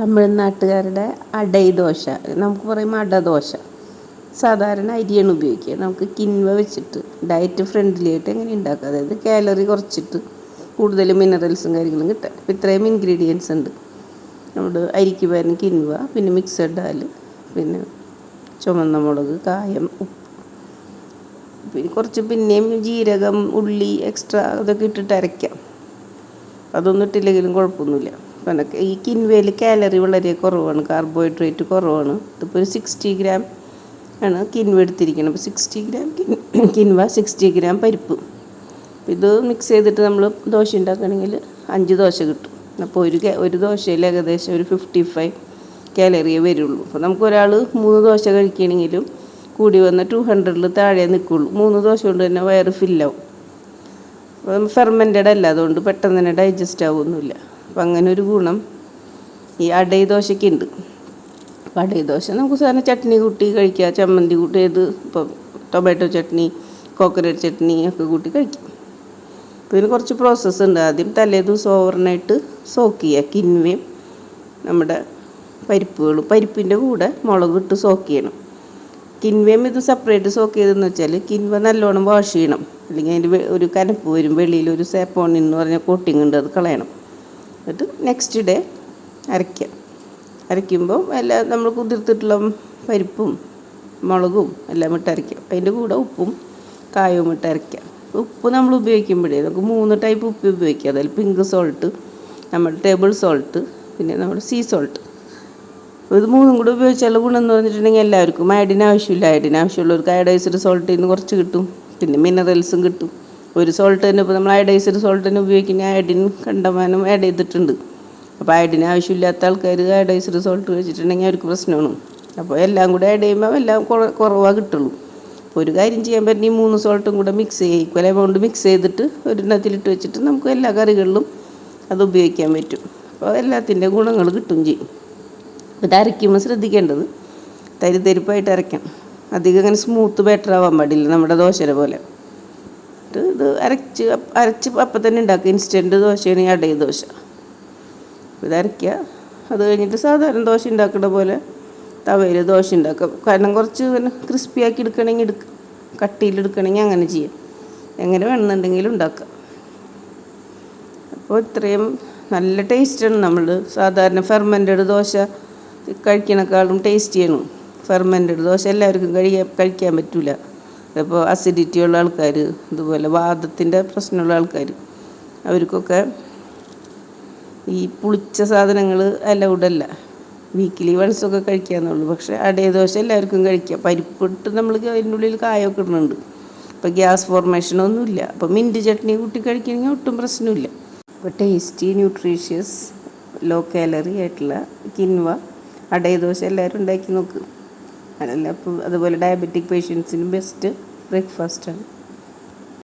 തമിഴ്നാട്ടുകാരുടെ അടൈ ദോശ, നമുക്ക് പറയും അടദോശ. സാധാരണ അരിയാണ് ഉപയോഗിക്കുക. നമുക്ക് കിൻവ വെച്ചിട്ട് ഡയറ്റ് ഫ്രണ്ട്ലി ആയിട്ട് എങ്ങനെ ഉണ്ടാക്കുക, അതായത് കാലറി കുറച്ചിട്ട് കൂടുതൽ മിനറൽസും കാര്യങ്ങളും കിട്ടാൻ. അപ്പോൾ ഇത്രയും ഇൻഗ്രീഡിയൻസ് ഉണ്ട്. നമ്മുടെ അരിക്ക് പകരം കിൻവ, പിന്നെ മിക്സഡ് ദാൽ, പിന്നെ ചുവന്ന മുളക്, കായം, ഉപ്പ്, പിന്നെ കുറച്ച് പിന്നെയും ജീരകം, ഉള്ളി എക്സ്ട്രാ അതൊക്കെ ഇട്ടിട്ട് അരയ്ക്കാം. അതൊന്നും ഇട്ടില്ലെങ്കിലും കുഴപ്പമൊന്നുമില്ല. പിന്നെ ഈ കിൻവയിൽ കാലറി വളരെ കുറവാണ്, കാർബോഹൈഡ്രേറ്റ് കുറവാണ്. ഇതിപ്പോൾ ഒരു 60 ഗ്രാം ആണ് കിൻവ എടുത്തിരിക്കുന്നത്. അപ്പോൾ 60 ഗ്രാം കിൻവ, 60 ഗ്രാം പരിപ്പ്. ഇത് മിക്സ് ചെയ്തിട്ട് നമ്മൾ ദോശ ഉണ്ടാക്കുകയാണെങ്കിൽ 5 ദോശ കിട്ടും. അപ്പോൾ ഒരു ദോശയിൽ ഏകദേശം ഒരു 55 കാലറിയേ വരുള്ളൂ. അപ്പോൾ നമുക്ക് ഒരാൾ 3 ദോശ കഴിക്കുകയാണെങ്കിലും കൂടി വന്ന് 200-ൽ താഴെ നിൽക്കുള്ളൂ. 3 ദോശ കൊണ്ട് തന്നെ വയറ് ഫില്ലാവും. അപ്പോൾ ഫെർമെൻറ്റഡ് അല്ല, അതുകൊണ്ട് പെട്ടെന്ന് തന്നെ ഡൈജസ്റ്റ് ആവുമൊന്നുമില്ല. അപ്പം അങ്ങനെ ഒരു ഗുണം ഈ അടൈ ദോശയ്ക്കുണ്ട്. അപ്പോൾ അടൈ ദോശ നമുക്ക് സാധാരണ ചട്നി കൂട്ടി കഴിക്കുക, ചമ്മന്തി കൂട്ടി, ഏത് ഇപ്പോൾ ടൊമാറ്റോ ചട്നി, കോക്കനട്ട് ചട്നി ഒക്കെ കൂട്ടി കഴിക്കും. അപ്പോൾ ഇതിന് കുറച്ച് പ്രോസസ്സ് ഉണ്ട്. ആദ്യം തലേ ദിവസം ഓവർനൈറ്റ് സോക്ക് ചെയ്യുക കിൻവയും നമ്മുടെ പരിപ്പുകളും. പരിപ്പിൻ്റെ കൂടെ മുളകിട്ട് സോക്ക് ചെയ്യണം. കിൻവയും ഇത് സെപ്പറേറ്റ് സോക്ക് ചെയ്തെന്ന് വെച്ചാൽ കിൻവ നല്ലോണം വാഷ് ചെയ്യണം, അല്ലെങ്കിൽ അതിൻ്റെ ഒരു കനപ്പ് വരും. വെളിയിൽ ഒരു സാപ്പോണിൻ എന്ന് പറഞ്ഞ കോട്ടിങ് ഉണ്ട്, അത് കളയണം. എന്നിട്ട് നെക്സ്റ്റ് ഡേ അരയ്ക്കുമ്പോൾ എല്ലാം നമ്മൾ കുതിർത്തിട്ടുള്ള പരിപ്പും മുളകും എല്ലാം ഇട്ട് അരയ്ക്കാം. അതിൻ്റെ കൂടെ ഉപ്പും കായവും ഇട്ട് അരയ്ക്കാം. ഉപ്പ് നമ്മൾ ഉപയോഗിക്കുമ്പോഴേ നമുക്ക് 3 ടൈപ്പ് ഉപ്പ് ഉപയോഗിക്കാം. അതിൽ പിങ്ക് സോൾട്ട്, നമ്മുടെ ടേബിൾ സോൾട്ട്, പിന്നെ നമ്മുടെ സീ സോൾട്ട്. ഇത് 3ഉം കൂടെ ഉപയോഗിച്ചുള്ള ഗുണം എന്ന് പറഞ്ഞിട്ടുണ്ടെങ്കിൽ എല്ലാവർക്കും അയഡിന് ആവശ്യമില്ല. അയഡിന് ആവശ്യമുള്ളവർക്ക് അയഡൈസ്ഡ് സോൾട്ടിൽ നിന്ന് കുറച്ച് കിട്ടും, പിന്നെ മിനറൽസും കിട്ടും. ഒരു സോൾട്ട് തന്നെ ഇപ്പോൾ നമ്മൾ അയഡൈസ്ഡ് സോൾട്ട് തന്നെ ഉപയോഗിക്കുന്ന അയഡിൻ കണ്ടമാനം ആഡ് ചെയ്തിട്ടുണ്ട്. അപ്പോൾ അയഡിന് ആവശ്യമില്ലാത്ത ആൾക്കാർ അയഡൈസ്ഡ് സോൾട്ട് കഴിച്ചിട്ടുണ്ടെങ്കിൽ അവർക്ക് പ്രശ്നമാണ്. അപ്പോൾ എല്ലാം കൂടെ ആഡ് ചെയ്യുമ്പോൾ എല്ലാം കുറവാണ് കിട്ടുള്ളൂ. അപ്പോൾ ഒരു കാര്യം ചെയ്യാൻ പറ്റും, ഈ 3 സോൾട്ടും കൂടെ മിക്സ് ചെയ്യും, ഈക്വൽ എമൗണ്ട് മിക്സ് ചെയ്തിട്ട് ഒരെണ്ണത്തിലിട്ട് വെച്ചിട്ട് നമുക്ക് എല്ലാ കറികളിലും അത് ഉപയോഗിക്കാൻ പറ്റും. അപ്പോൾ എല്ലാത്തിൻ്റെ ഗുണങ്ങൾ കിട്ടും ചെയ്യും. ഇത് അരയ്ക്കുമ്പോൾ ശ്രദ്ധിക്കേണ്ടത് തരിതരിപ്പായിട്ട് അരയ്ക്കണം. അധികം അങ്ങനെ സ്മൂത്ത് ബാറ്റർ ആവാൻ പാടില്ല, നമ്മുടെ ദോശയുടെ പോലെ. ഇത് അരച്ച് അപ്പം തന്നെ ഉണ്ടാക്കുക. ഇൻസ്റ്റൻറ്റ് ദോശയാണ് ഈ അടൈ ദോശ. ഇത് അരയ്ക്കുക. അത് കഴിഞ്ഞിട്ട് സാധാരണ ദോശ ഉണ്ടാക്കുന്ന പോലെ തവയിൽ ദോശ ഉണ്ടാക്കുക. കാരണം കുറച്ച് ക്രിസ്പി ആക്കി എടുക്കണമെങ്കിൽ കട്ടിയിലെടുക്കണമെങ്കിൽ അങ്ങനെ ചെയ്യാം. എങ്ങനെ വേണമെന്നുണ്ടെങ്കിലും ഉണ്ടാക്കുക. അപ്പോൾ ഇത്രയും നല്ല ടേസ്റ്റാണ്. നമ്മൾ സാധാരണ ഫെർമെൻറ്റഡ് ദോശ കഴിക്കണേക്കാളും ടേസ്റ്റ് ചെയ്യണം. ഫെർമെൻറ്റഡ് ദോശ എല്ലാവർക്കും കഴിക്കാൻ പറ്റില്ല. ഇപ്പോൾ അസിഡിറ്റി ഉള്ള ആൾക്കാർ, അതുപോലെ വാദത്തിൻ്റെ പ്രശ്നമുള്ള ആൾക്കാർ, അവർക്കൊക്കെ ഈ പുളിച്ച സാധനങ്ങൾ അലൗഡല്ല. വീക്കിലി വൺസൊക്കെ കഴിക്കാമെന്നുള്ളൂ. പക്ഷേ അടൈ ദോശ എല്ലാവർക്കും കഴിക്കാം. പരിപ്പിട്ട് നമ്മൾ അതിൻ്റെ ഉള്ളിൽ കായൊക്കെ ഇടുന്നുണ്ട്. അപ്പോൾ ഗ്യാസ് ഫോർമേഷനൊന്നുമില്ല. അപ്പോൾ മിൻറ്റ് ചട്നി കൂട്ടി കഴിക്കണമെങ്കിൽ ഒട്ടും പ്രശ്നമില്ല. അപ്പോൾ ടേസ്റ്റി, ന്യൂട്രീഷ്യസ്, ലോ കാലറി ആയിട്ടുള്ള കിൻവ അടൈ ദോശ എല്ലാവരും ഉണ്ടാക്കി നോക്ക്. അതല്ല അപ്പോൾ അതുപോലെ ഡയബറ്റിക് പേഷ്യൻസിന് ബെസ്റ്റ് ബ്രേക്ക്ഫാസ്റ്റാണ്.